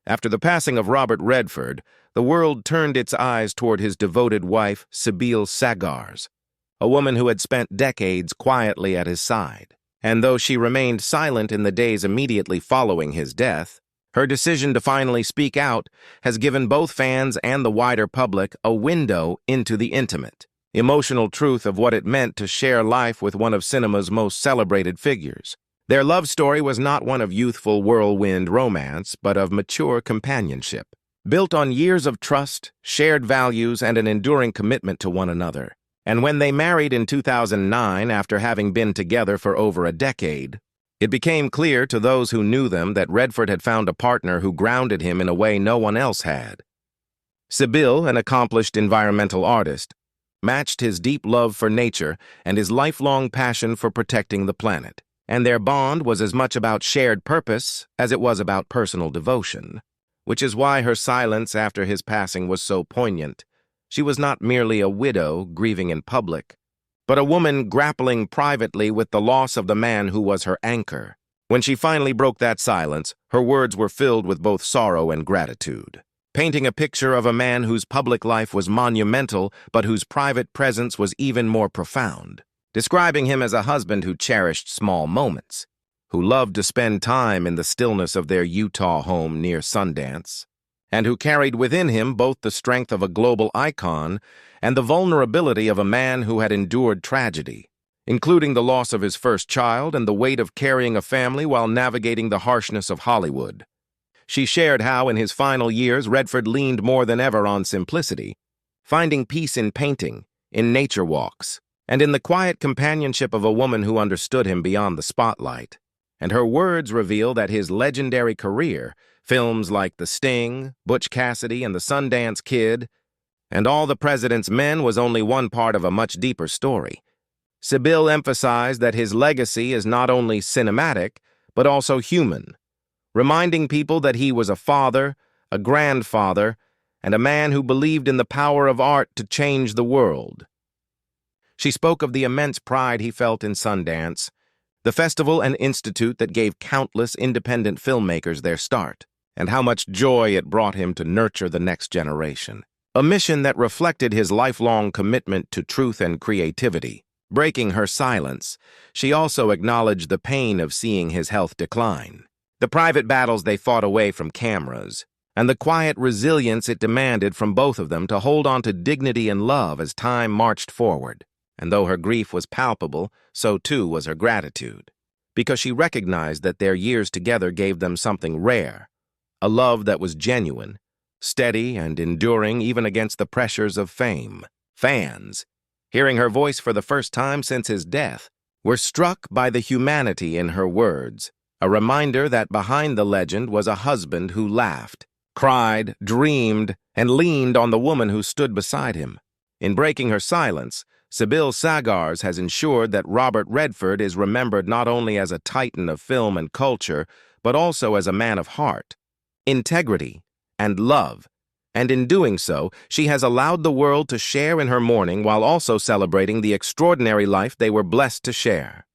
After the passing of Robert Redford, the world turned its eyes toward his devoted wife, Sybil Sagars, a woman who had spent decades quietly at his side. And though she remained silent in the days immediately following his death, her decision to finally speak out has given both fans and the wider public a window into the intimate, emotional truth of what it meant to share life with one of cinema's most celebrated figures. Their love story was not one of youthful whirlwind romance, but of mature companionship, built on years of trust, shared values, and an enduring commitment to one another. And when they married in 2009, after having been together for over a decade, it became clear to those who knew them that Redford had found a partner who grounded him in a way no one else had. Sybil, an accomplished environmental artist, matched his deep love for nature and his lifelong passion for protecting the planet. And their bond was as much about shared purpose as it was about personal devotion, which is why her silence after his passing was so poignant. She was not merely a widow grieving in public, but a woman grappling privately with the loss of the man who was her anchor. When she finally broke that silence, her words were filled with both sorrow and gratitude, painting a picture of a man whose public life was monumental but whose private presence was even more profound. Describing him as a husband who cherished small moments, who loved to spend time in the stillness of their Utah home near Sundance, and who carried within him both the strength of a global icon and the vulnerability of a man who had endured tragedy, including the loss of his first child and the weight of carrying a family while navigating the harshness of Hollywood. She shared how, in his final years, Redford leaned more than ever on simplicity, finding peace in painting, in nature walks, and in the quiet companionship of a woman who understood him beyond the spotlight. And her words reveal that his legendary career, films like The Sting, Butch Cassidy, and The Sundance Kid, and All the President's Men was only one part of a much deeper story. Sybil emphasized that his legacy is not only cinematic, but also human, reminding people that he was a father, a grandfather, and a man who believed in the power of art to change the world. She spoke of the immense pride he felt in Sundance, the festival and institute that gave countless independent filmmakers their start, and how much joy it brought him to nurture the next generation. A mission that reflected his lifelong commitment to truth and creativity. Breaking her silence, she also acknowledged the pain of seeing his health decline, the private battles they fought away from cameras, and the quiet resilience it demanded from both of them to hold on to dignity and love as time marched forward. And though her grief was palpable, so too was her gratitude, because she recognized that their years together gave them something rare, a love that was genuine, steady, and enduring even against the pressures of fame. Fans, hearing her voice for the first time since his death, were struck by the humanity in her words, a reminder that behind the legend was a husband who laughed, cried, dreamed, and leaned on the woman who stood beside him. In breaking her silence, Sybil Sagars has ensured that Robert Redford is remembered not only as a titan of film and culture, but also as a man of heart, integrity, and love. And in doing so, she has allowed the world to share in her mourning while also celebrating the extraordinary life they were blessed to share.